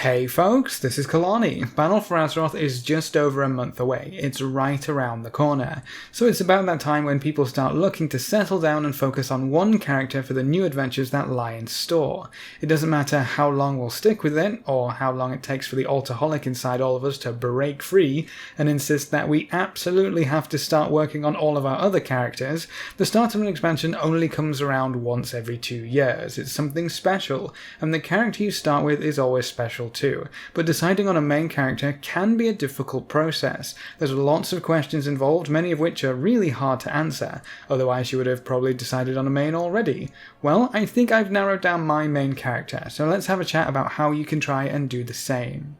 Hey folks, this is Kelani. Battle for Azeroth is just over a month away. It's right around the corner. So it's about that time when people start looking to settle down and focus on one character for the new adventures that lie in store. It doesn't matter how long we'll stick with it, or how long it takes for the alcoholic inside all of us to break free and insist that we absolutely have to start working on all of our other characters. The start of an expansion only comes around once every 2 years. It's something special, and the character you start with is always special too, but deciding on a main character can be a difficult process. There's lots of questions involved, many of which are really hard to answer, otherwise you would have probably decided on a main already. Well, I think I've narrowed down my main character, so let's have a chat about how you can try and do the same.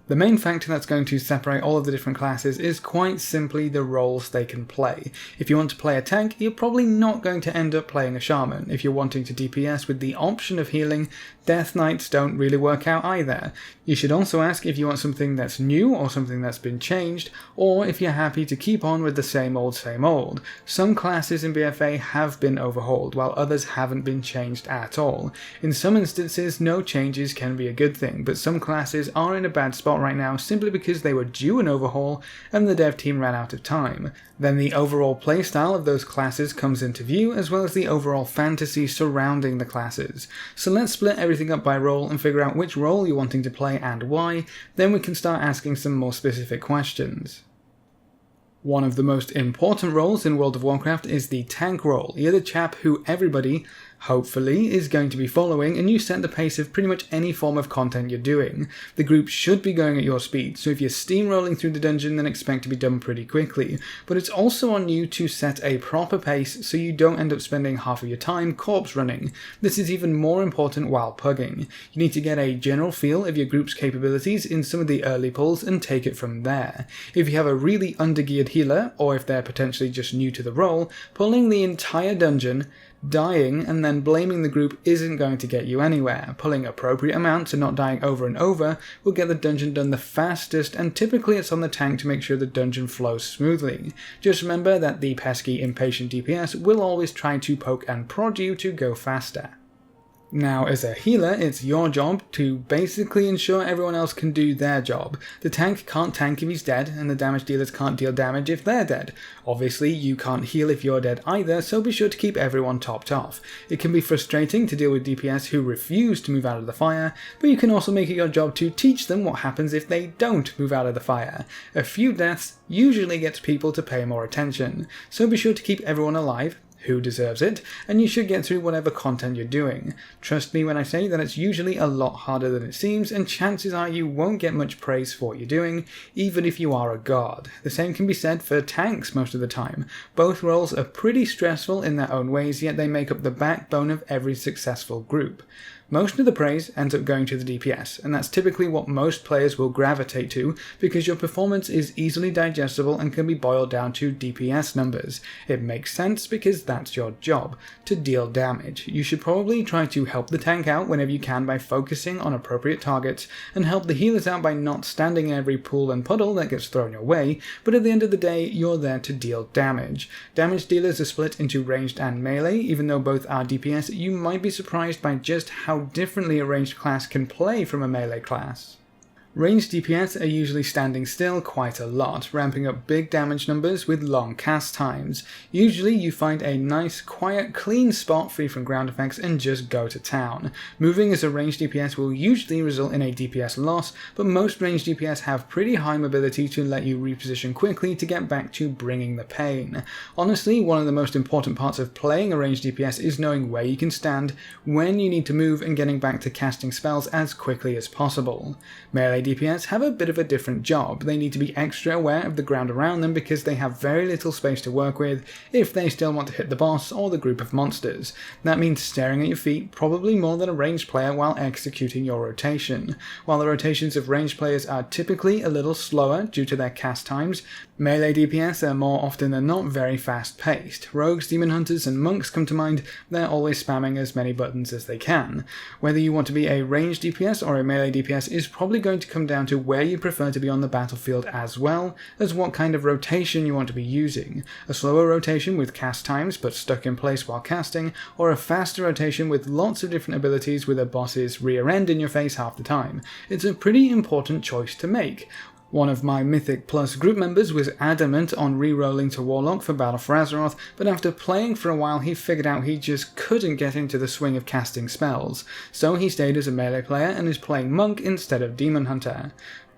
The main factor that's going to separate all of the different classes is quite simply the roles they can play. If you want to play a tank, you're probably not going to end up playing a Shaman. If you're wanting to DPS with the option of healing, Death Knights don't really work out either. You should also ask if you want something that's new or something that's been changed, or if you're happy to keep on with the same old same old. Some classes in BFA have been overhauled, while others haven't been changed at all. In some instances, no changes can be a good thing, but some classes are in a bad spot right now simply because they were due an overhaul and the dev team ran out of time. Then the overall playstyle of those classes comes into view, as well as the overall fantasy surrounding the classes. So let's split everything up by role and figure out which role you're wanting to play and why, then we can start asking some more specific questions. One of the most important roles in World of Warcraft is the tank role. You're the chap who everybody, hopefully, is going to be following, and you set the pace of pretty much any form of content you're doing. The group should be going at your speed, so if you're steamrolling through the dungeon, then expect to be done pretty quickly. But it's also on you to set a proper pace so you don't end up spending half of your time corpse running. This is even more important while pugging. You need to get a general feel of your group's capabilities in some of the early pulls and take it from there. If you have a really undergeared healer, or if they're potentially just new to the role, pulling the entire dungeon, dying and then blaming the group isn't going to get you anywhere. Pulling appropriate amounts and not dying over and over will get the dungeon done the fastest, and typically it's on the tank to make sure the dungeon flows smoothly. Just remember that the pesky impatient DPS will always try to poke and prod you to go faster. Now, as a healer, it's your job to basically ensure everyone else can do their job. The tank can't tank if he's dead, and the damage dealers can't deal damage if they're dead. Obviously, you can't heal if you're dead either, so be sure to keep everyone topped off. It can be frustrating to deal with DPS who refuse to move out of the fire, but you can also make it your job to teach them what happens if they don't move out of the fire. A few deaths usually gets people to pay more attention, so be sure to keep everyone alive, who deserves it, and you should get through whatever content you're doing. Trust me when I say that it's usually a lot harder than it seems, and chances are you won't get much praise for what you're doing, even if you are a god. The same can be said for tanks most of the time. Both roles are pretty stressful in their own ways, yet they make up the backbone of every successful group. Most of the praise ends up going to the DPS, and that's typically what most players will gravitate to because your performance is easily digestible and can be boiled down to DPS numbers. It makes sense because that's your job, to deal damage. You should probably try to help the tank out whenever you can by focusing on appropriate targets, and help the healers out by not standing in every pool and puddle that gets thrown your way, but at the end of the day, you're there to deal damage. Damage dealers are split into ranged and melee. Even though both are DPS, you might be surprised by just how differently a ranged class can play from a melee class. Ranged DPS are usually standing still quite a lot, ramping up big damage numbers with long cast times. Usually you find a nice, quiet, clean spot free from ground effects and just go to town. Moving as a ranged DPS will usually result in a DPS loss, but most ranged DPS have pretty high mobility to let you reposition quickly to get back to bringing the pain. Honestly, one of the most important parts of playing a ranged DPS is knowing where you can stand, when you need to move, and getting back to casting spells as quickly as possible. Melee DPS have a bit of a different job. They need to be extra aware of the ground around them because they have very little space to work with if they still want to hit the boss or the group of monsters. That means staring at your feet probably more than a ranged player while executing your rotation. While the rotations of ranged players are typically a little slower due to their cast times, melee DPS are more often than not very fast paced. Rogues, demon hunters and monks come to mind. They're always spamming as many buttons as they can. Whether you want to be a ranged DPS or a melee DPS is probably going to come down to where you prefer to be on the battlefield as well as what kind of rotation you want to be using. A slower rotation with cast times but stuck in place while casting, or a faster rotation with lots of different abilities with a boss's rear end in your face half the time. It's a pretty important choice to make. One of my Mythic Plus group members was adamant on re-rolling to Warlock for Battle for Azeroth, but after playing for a while he figured out he just couldn't get into the swing of casting spells, so he stayed as a melee player and is playing Monk instead of Demon Hunter.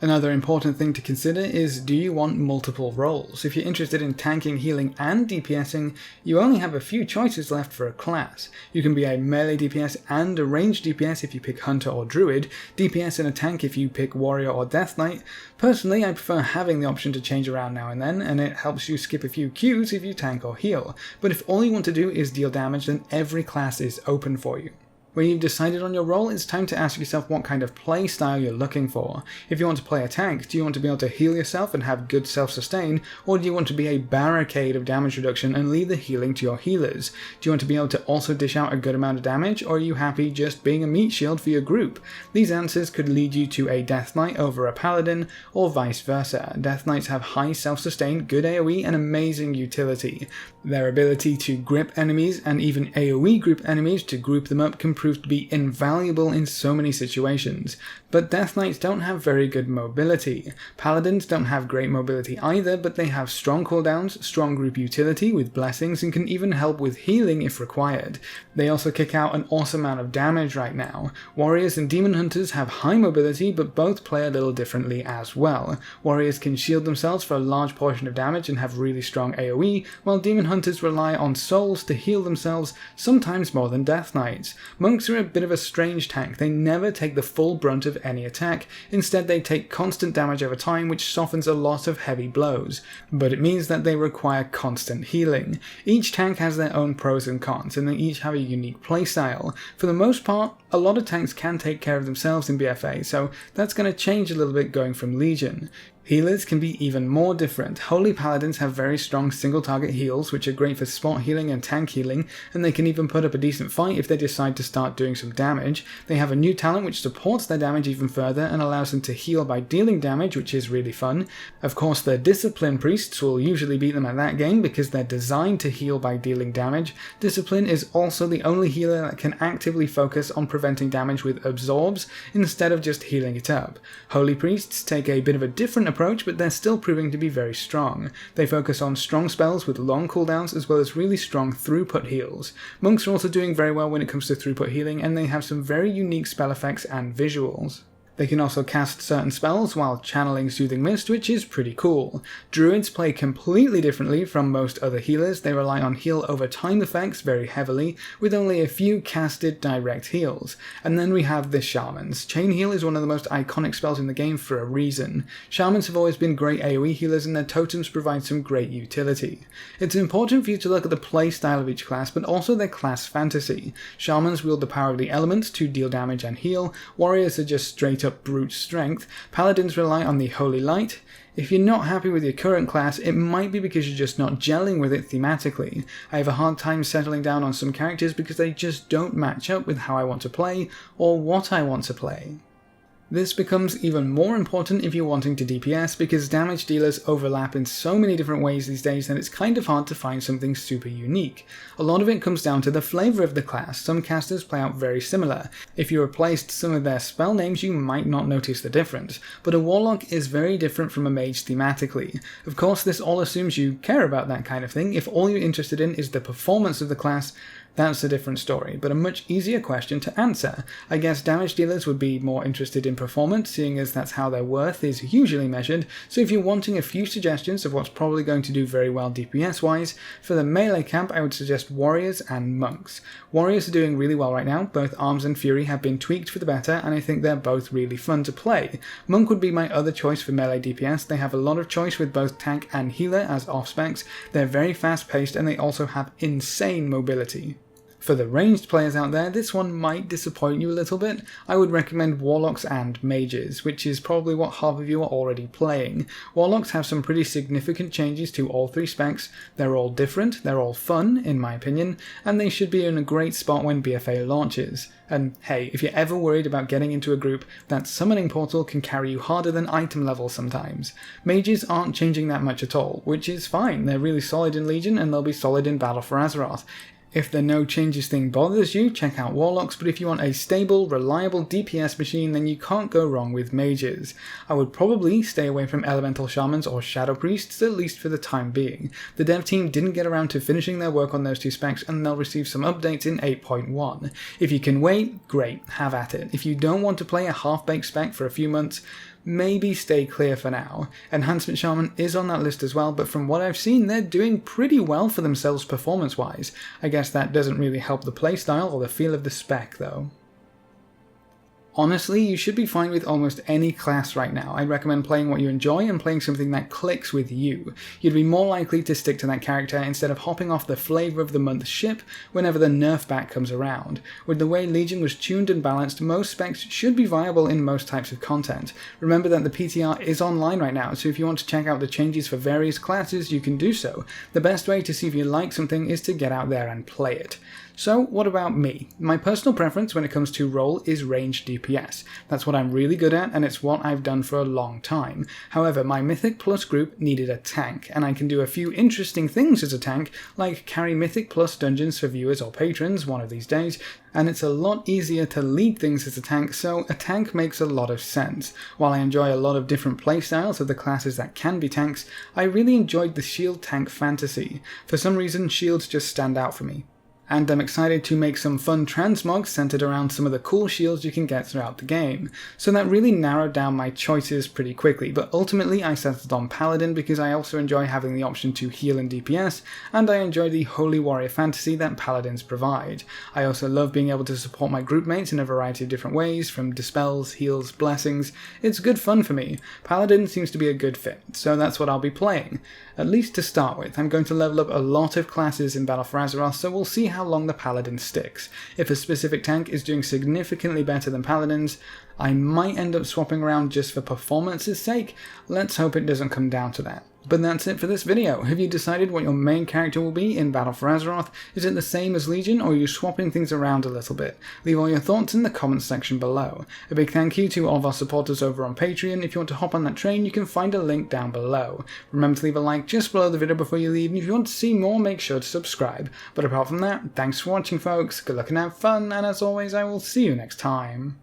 Another important thing to consider is, do you want multiple roles? If you're interested in tanking, healing, and DPSing, you only have a few choices left for a class. You can be a melee DPS and a ranged DPS if you pick Hunter or Druid, DPS and a tank if you pick Warrior or Death Knight. Personally, I prefer having the option to change around now and then, and it helps you skip a few queues if you tank or heal. But if all you want to do is deal damage, then every class is open for you. When you've decided on your role, it's time to ask yourself what kind of play style you're looking for. If you want to play a tank, do you want to be able to heal yourself and have good self-sustain, or do you want to be a barricade of damage reduction and leave the healing to your healers? Do you want to be able to also dish out a good amount of damage, or are you happy just being a meat shield for your group? These answers could lead you to a Death Knight over a Paladin, or vice versa. Death Knights have high self-sustain, good AoE, and amazing utility. Their ability to grip enemies, and even AoE group enemies to group them up, can prove to be invaluable in so many situations. But Death Knights don't have very good mobility. Paladins don't have great mobility either, but they have strong cooldowns, strong group utility with blessings, and can even help with healing if required. They also kick out an awesome amount of damage right now. Warriors and Demon Hunters have high mobility, but both play a little differently as well. Warriors can shield themselves for a large portion of damage and have really strong AoE, while Demon Hunters rely on souls to heal themselves, sometimes more than Death Knights. Monks are a bit of a strange tank. They never take the full brunt of any attack. Instead, they take constant damage over time, which softens a lot of heavy blows. But it means that they require constant healing. Each tank has their own pros and cons, and they each have a unique playstyle. For the most part, a lot of tanks can take care of themselves in BFA, so that's going to change a little bit going from Legion. Healers can be even more different. Holy Paladins have very strong single target heals, which are great for spot healing and tank healing, and they can even put up a decent fight if they decide to start doing some damage. They have a new talent which supports their damage even further and allows them to heal by dealing damage, which is really fun. Of course, their Discipline Priests will usually beat them at that game because they're designed to heal by dealing damage. Discipline is also the only healer that can actively focus on preventing damage with absorbs instead of just healing it up. Holy Priests take a bit of a different approach, but they're still proving to be very strong. They focus on strong spells with long cooldowns as well as really strong throughput heals. Monks are also doing very well when it comes to throughput healing, and they have some very unique spell effects and visuals. They can also cast certain spells while channeling Soothing Mist, which is pretty cool. Druids play completely differently from most other healers. They rely on heal over time effects very heavily, with only a few casted direct heals. And then we have the Shamans. Chain Heal is one of the most iconic spells in the game for a reason. Shamans have always been great AoE healers, and their totems provide some great utility. It's important for you to look at the playstyle of each class, but also their class fantasy. Shamans wield the power of the elements to deal damage and heal. Warriors are just straight up brute strength. Paladins rely on the Holy Light. If you're not happy with your current class, it might be because you're just not gelling with it thematically. I have a hard time settling down on some characters because they just don't match up with how I want to play or what I want to play. This becomes even more important if you're wanting to DPS, because damage dealers overlap in so many different ways these days that it's kind of hard to find something super unique. A lot of it comes down to the flavour of the class. Some casters play out very similar. If you replaced some of their spell names, you might not notice the difference, but a Warlock is very different from a Mage thematically. Of course, this all assumes you care about that kind of thing. If all you're interested in is the performance of the class, that's a different story, but a much easier question to answer. I guess damage dealers would be more interested in performance, seeing as that's how their worth is usually measured, so if you're wanting a few suggestions of what's probably going to do very well DPS-wise, for the melee camp I would suggest Warriors and Monks. Warriors are doing really well right now. Both Arms and Fury have been tweaked for the better, and I think they're both really fun to play. Monk would be my other choice for melee DPS. They have a lot of choice with both tank and healer as off-specs, they're very fast-paced, and they also have insane mobility. For the ranged players out there, this one might disappoint you a little bit. I would recommend Warlocks and Mages, which is probably what half of you are already playing. Warlocks have some pretty significant changes to all three specs. They're all different, they're all fun, in my opinion, and they should be in a great spot when BFA launches. And hey, if you're ever worried about getting into a group, that summoning portal can carry you harder than item level sometimes. Mages aren't changing that much at all, which is fine. They're really solid in Legion and they'll be solid in Battle for Azeroth. If the no changes thing bothers you, check out Warlocks, but if you want a stable, reliable DPS machine, then you can't go wrong with Mages. I would probably stay away from Elemental Shamans or Shadow Priests, at least for the time being. The dev team didn't get around to finishing their work on those two specs, and they'll receive some updates in 8.1. If you can wait, great, have at it. If you don't want to play a half-baked spec for a few months, maybe stay clear for now. Enhancement Shaman is on that list as well, but from what I've seen, they're doing pretty well for themselves performance-wise. I guess that doesn't really help the playstyle or the feel of the spec though. Honestly, you should be fine with almost any class right now. I'd recommend playing what you enjoy and playing something that clicks with you. You'd be more likely to stick to that character instead of hopping off the flavour of the month ship whenever the nerf back comes around. With the way Legion was tuned and balanced, most specs should be viable in most types of content. Remember that the PTR is online right now, so if you want to check out the changes for various classes, you can do so. The best way to see if you like something is to get out there and play it. So what about me? My personal preference when it comes to role is ranged DPS. That's what I'm really good at and it's what I've done for a long time. However, my Mythic Plus group needed a tank, and I can do a few interesting things as a tank, like carry Mythic Plus dungeons for viewers or patrons one of these days, and it's a lot easier to lead things as a tank, so a tank makes a lot of sense. While I enjoy a lot of different playstyles of the classes that can be tanks, I really enjoyed the shield tank fantasy. For some reason, shields just stand out for me. And I'm excited to make some fun transmogs centered around some of the cool shields you can get throughout the game. So that really narrowed down my choices pretty quickly, but ultimately I settled on Paladin because I also enjoy having the option to heal in DPS, and I enjoy the holy warrior fantasy that Paladins provide. I also love being able to support my group mates in a variety of different ways, from dispels, heals, blessings. It's good fun for me. Paladin seems to be a good fit, so that's what I'll be playing. At least to start with. I'm going to level up a lot of classes in Battle for Azeroth, so we'll see how long the Paladin sticks. If a specific tank is doing significantly better than Paladins, I might end up swapping around just for performance's sake. Let's hope it doesn't come down to that. But that's it for this video. Have you decided what your main character will be in Battle for Azeroth? Is it the same as Legion, or are you swapping things around a little bit? Leave all your thoughts in the comments section below. A big thank you to all of our supporters over on Patreon. If you want to hop on that train, you can find a link down below. Remember to leave a like just below the video before you leave, and if you want to see more, make sure to subscribe. But apart from that, thanks for watching folks, good luck and have fun, and as always I will see you next time.